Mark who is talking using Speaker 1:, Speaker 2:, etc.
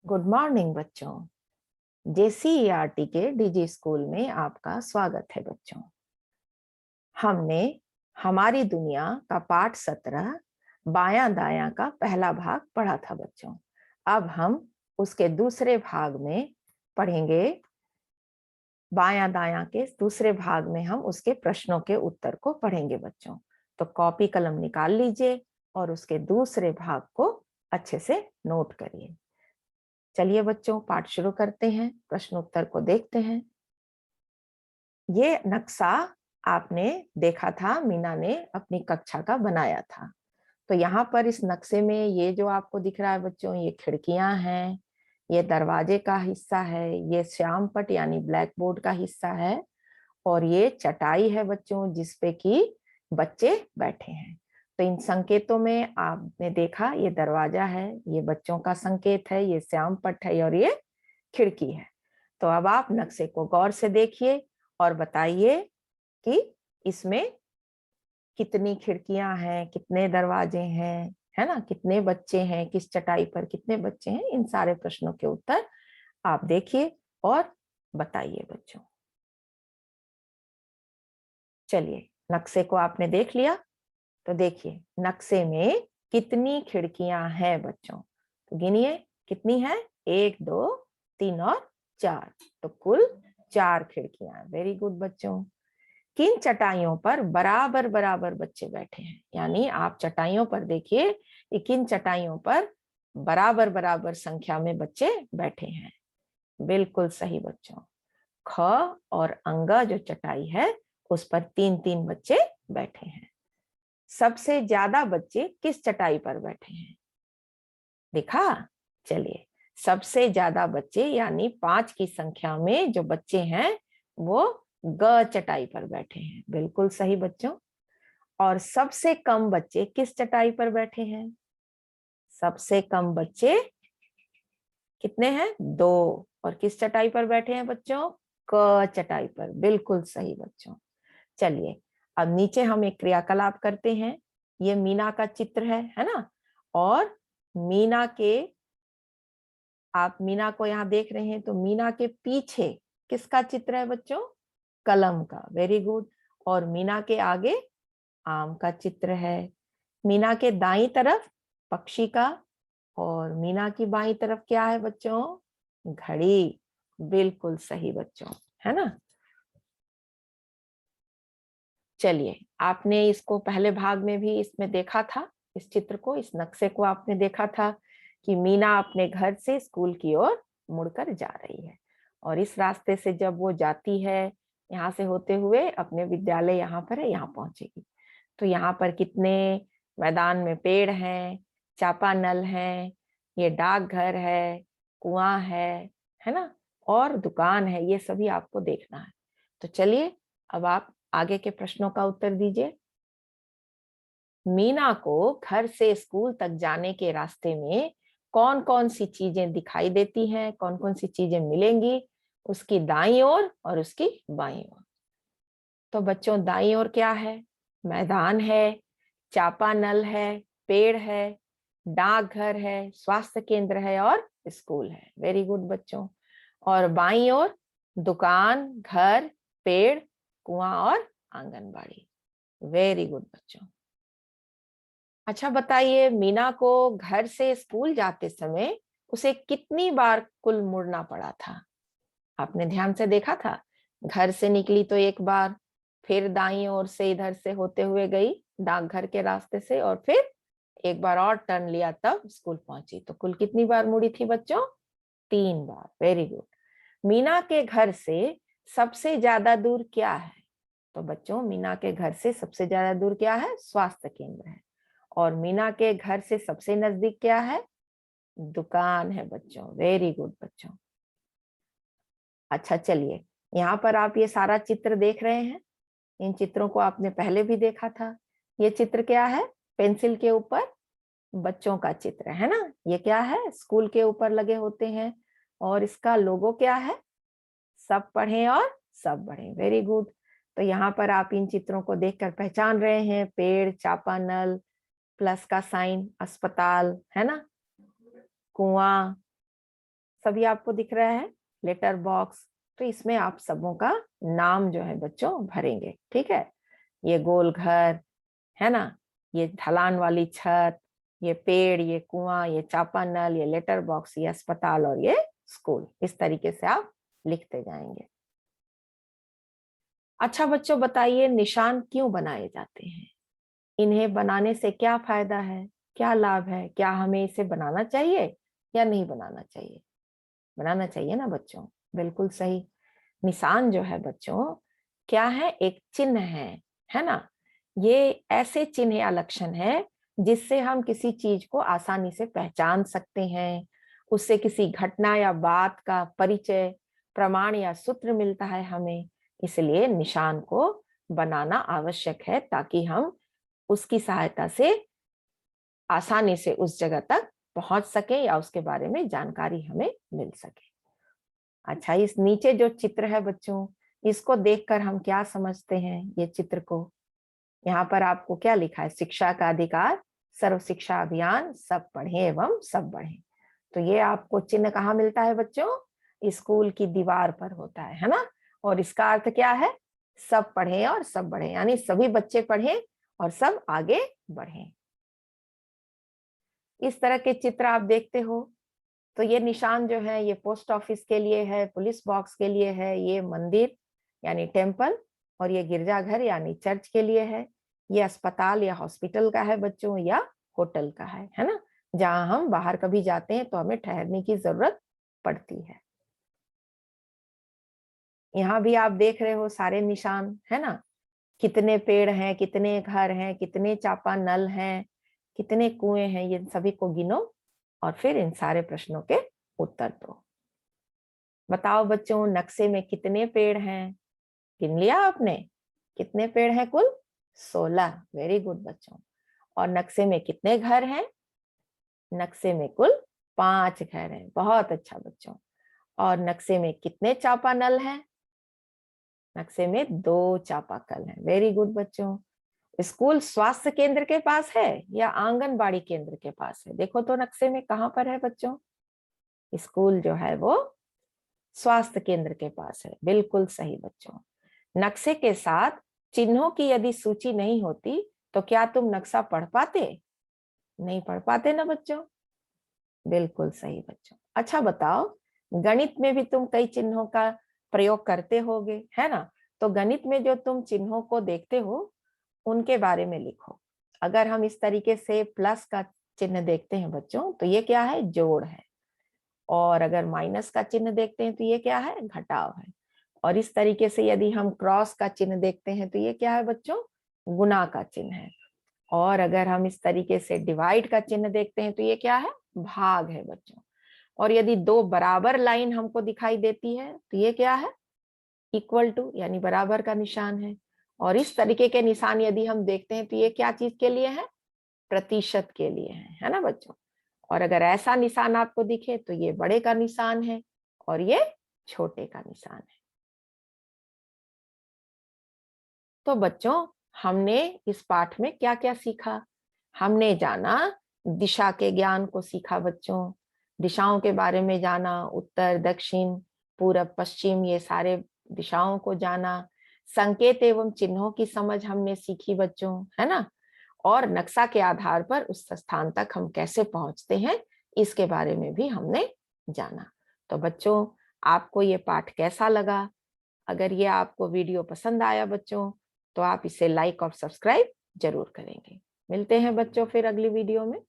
Speaker 1: Good morning बच्चों। JCERT के DG school में आपका स्वागत है बच्चों। हमने हमारी दुनिया का पाठ 17 बायां दायां का पहला भाग पढ़ा था बच्चों। अब हम उसके दूसरे भाग में पढ़ेंगे। बायां दायां के दूसरे भाग में हम उसके प्रश्नों के उत्तर को पढ़ेंगे बच्चों। तो कॉपी कलम निकाल लीजिए और उसके दूसरे भाग को अच्छे से नोट करिए। चलिए बच्चों, पाठ शुरू करते हैं। प्रश्न उत्तर को देखते हैं। ये नक्शा आपने देखा था, मीना ने अपनी कक्षा का बनाया था। तो यहाँ पर इस नक्शे में ये जो आपको दिख रहा है बच्चों, ये खिड़कियां हैं, ये दरवाजे का हिस्सा है, ये श्याम पट यानी ब्लैक बोर्ड का हिस्सा है, और ये चटाई है बच्चों जिसपे कि बच्चे बैठे हैं। तो इन संकेतों में आपने देखा, ये दरवाजा है, ये बच्चों का संकेत है, ये श्याम पट है और ये खिड़की है। तो अब आप नक्शे को गौर से देखिए और बताइए कि इसमें कितनी खिड़कियां हैं, कितने दरवाजे हैं, है ना, कितने बच्चे हैं, किस चटाई पर कितने बच्चे हैं। इन सारे प्रश्नों के उत्तर आप देखिए और बताइए बच्चों। चलिए, नक्शे को आपने देख लिया, तो देखिए नक्शे में कितनी खिड़कियां हैं बच्चों। तो गिनिए कितनी है, 1 2 3 और 4। तो कुल 4 खिड़कियां। वेरी गुड बच्चों। किन चटाइयों पर बराबर बराबर बच्चे बैठे हैं, यानी आप चटाइयों पर देखिए कि किन चटाइयों पर बराबर बराबर संख्या में बच्चे बैठे हैं। बिल्कुल सही बच्चों। ख और अंगा जो चटाई है उस पर 3-3 बच्चे बैठे हैं। सबसे ज्यादा बच्चे किस चटाई पर बैठे हैं, देखा। चलिए, सबसे ज्यादा बच्चे यानी 5 की संख्या में जो बच्चे हैं वो ग चटाई पर बैठे हैं। बिल्कुल सही बच्चों। और सबसे कम बच्चे किस चटाई पर बैठे हैं, सबसे कम बच्चे कितने हैं, 2। और किस चटाई पर बैठे हैं बच्चों, क चटाई पर। बिल्कुल सही बच्चों। चलिए, अब नीचे हम एक क्रियाकलाप करते हैं। ये मीना का चित्र है ना। और मीना के, आप मीना को यहाँ देख रहे हैं, तो मीना के पीछे किसका चित्र है बच्चों, कलम का। Very good. और मीना के आगे आम का चित्र है। मीना के दाईं तरफ पक्षी का, और मीना की बाईं तरफ क्या है बच्चों, घड़ी। बिल्कुल सही बच्चों, है ना। चलिए, आपने इसको पहले भाग में भी इसमें देखा था, इस चित्र को, इस नक्शे को आपने देखा था कि मीना अपने घर से स्कूल की ओर मुड़कर जा रही है। और इस रास्ते से जब वो जाती है, यहाँ से होते हुए अपने विद्यालय यहाँ पर है, यहाँ पहुंचेगी। तो यहाँ पर कितने मैदान में पेड़ हैं, चापानल है, ये डाकघर है, कुआं है ना, और दुकान है। ये सभी आपको देखना है। तो चलिए, अब आप आगे के प्रश्नों का उत्तर दीजिए। मीना को घर से स्कूल तक जाने के रास्ते में कौन कौन सी चीजें दिखाई देती हैं, कौन कौन सी चीजें मिलेंगी उसकी दाईं ओर और उसकी बाईं ओर। तो बच्चों, दाईं ओर क्या है, मैदान है, चापानल है, पेड़ है, डाकघर है, स्वास्थ्य केंद्र है और स्कूल है। वेरी गुड बच्चों। और बाईं ओर दुकान, घर, पेड़, कुआं और आंगनबाड़ी। वेरी गुड बच्चों। अच्छा बताइए, मीना को घर से स्कूल जाते समय उसे कितनी बार कुल मुड़ना पड़ा था, आपने ध्यान से देखा था। घर से निकली तो एक बार, फिर दाईं ओर से इधर से होते हुए गई डाकघर के रास्ते से, और फिर एक बार और टर्न लिया तब स्कूल पहुंची। तो कुल कितनी बार मुड़ी थी बच्चों, 3 बार। Very good. मीना के घर से सबसे ज्यादा दूर क्या है, तो बच्चों मीना के घर से सबसे ज्यादा दूर क्या है, स्वास्थ्य केंद्र है। और मीना के घर से सबसे नजदीक क्या है, दुकान है बच्चों। वेरी गुड बच्चों। अच्छा चलिए, यहाँ पर आप ये सारा चित्र देख रहे हैं। इन चित्रों को आपने पहले भी देखा था। ये चित्र क्या है, पेंसिल के ऊपर बच्चों का चित्र है ना। ये क्या है, स्कूल के ऊपर लगे होते हैं। और इसका लोगो क्या है, सब पढ़ें और सब बढ़ें। Very good. तो यहाँ पर आप इन चित्रों को देखकर पहचान रहे हैं, पेड़, चापानल, प्लस का साइन, अस्पताल, है ना, कुआं, सभी आपको दिख रहा है, लेटर बॉक्स। तो इसमें आप सबों का नाम जो है बच्चों भरेंगे, ठीक है। ये गोल घर है ना, ये ढलान वाली छत, ये पेड़, ये कुआं, ये चापानल, ये लेटर बॉक्स, ये अस्पताल और ये स्कूल। इस तरीके से आप लिखते जाएंगे। अच्छा बच्चों, बताइए निशान क्यों बनाए जाते हैं? इन्हें बनाने से क्या फायदा है, क्या लाभ है? क्या हमें इसे बनाना चाहिए या नहीं बनाना चाहिए? बनाना चाहिए ना बच्चों, बिल्कुल सही। निशान जो है बच्चों क्या है? एक चिन्ह है ना। ये ऐसे चिन्ह या लक्षण है जिससे हम किसी चीज को आसानी से पहचान सकते हैं, उससे किसी घटना या बात का परिचय, प्रमाण या सूत्र मिलता है हमें। इसलिए निशान को बनाना आवश्यक है ताकि हम उसकी सहायता से आसानी से उस जगह तक पहुंच सके या उसके बारे में जानकारी हमें मिल सके। अच्छा, इस नीचे जो चित्र है बच्चों, इसको देखकर हम क्या समझते हैं? ये चित्र को यहाँ पर आपको क्या लिखा है? शिक्षा का अधिकार, सर्व शिक्षा अभियान, सब पढ़ें एवं सब बढ़ें। तो ये आपको चिन्ह कहाँ मिलता है बच्चों? स्कूल की दीवार पर होता है ना। और इसका अर्थ क्या है? सब पढ़ें और सब बढ़ें, यानी सभी बच्चे पढ़ें और सब आगे बढ़ें। इस तरह के चित्र आप देखते हो। तो ये निशान जो है, ये पोस्ट ऑफिस के लिए है, पुलिस बॉक्स के लिए है, ये मंदिर यानी टेम्पल, और ये गिरजाघर यानी चर्च के लिए है। ये अस्पताल या हॉस्पिटल का है बच्चों, या होटल का है ना, जहां हम बाहर कभी जाते हैं तो हमें ठहरने की जरूरत पड़ती है। यहाँ भी आप देख रहे हो सारे निशान, है ना। कितने पेड़ हैं, कितने घर हैं, कितने चापा नल हैं, कितने कुएं हैं, ये सभी को गिनो और फिर इन सारे प्रश्नों के उत्तर दो। बताओ बच्चों, नक्शे में कितने पेड़ हैं? गिन लिया आपने? कितने पेड़ हैं कुल? 16। वेरी गुड बच्चों। और नक्शे में कितने घर हैं? नक्शे में कुल 5 घर हैं। बहुत अच्छा बच्चों। और नक्शे में कितने चापानल हैं? नक्शे में 2 चापाकल हैं। वेरी गुड बच्चों। स्कूल स्वास्थ्य केंद्र के पास है या आंगनबाड़ी केंद्र के पास है? देखो तो नक्शे में कहां पर है बच्चों? स्कूल जो है वो स्वास्थ्य केंद्र के पास है। बिल्कुल सही बच्चों। नक्शे के साथ चिन्हों की यदि सूची नहीं होती तो क्या तुम नक्शा पढ़ पाते? नहीं पढ़ पाते ना बच्चों। बिल्कुल सही बच्चों। अच्छा बताओ, गणित में भी तुम कई चिन्हों का प्रयोग करते होगे, है ना। तो गणित में जो तुम चिन्हों को देखते हो उनके बारे में लिखो। अगर हम इस तरीके से प्लस का चिन्ह देखते हैं बच्चों तो ये क्या है? जोड़ है। और अगर माइनस का चिन्ह देखते हैं तो ये क्या है? घटाव है। और इस तरीके से यदि हम क्रॉस का चिन्ह देखते हैं तो ये क्या है बच्चों? गुना का चिन्ह है। और अगर हम इस तरीके से डिवाइड का चिन्ह देखते हैं तो ये क्या है? भाग है बच्चों। और यदि 2 बराबर लाइन हमको दिखाई देती है तो ये क्या है? इक्वल टू, यानी बराबर का निशान है। और इस तरीके के निशान यदि हम देखते हैं तो ये क्या चीज के लिए है? प्रतिशत के लिए है ना बच्चों। और अगर ऐसा निशान आपको दिखे तो ये बड़े का निशान है और ये छोटे का निशान है। तो बच्चों, हमने इस पाठ में क्या क्या सीखा? हमने जाना, दिशा के ज्ञान को सीखा बच्चों। दिशाओं के बारे में जाना, उत्तर दक्षिण पूरब पश्चिम, ये सारे दिशाओं को जाना। संकेत एवं चिन्हों की समझ हमने सीखी बच्चों, है ना। और नक्शा के आधार पर उस स्थान तक हम कैसे पहुंचते हैं इसके बारे में भी हमने जाना। तो बच्चों, आपको ये पाठ कैसा लगा? अगर ये आपको वीडियो पसंद आया बच्चों तो आप इसे लाइक और सब्सक्राइब जरूर करेंगे। मिलते हैं बच्चों फिर अगली वीडियो में।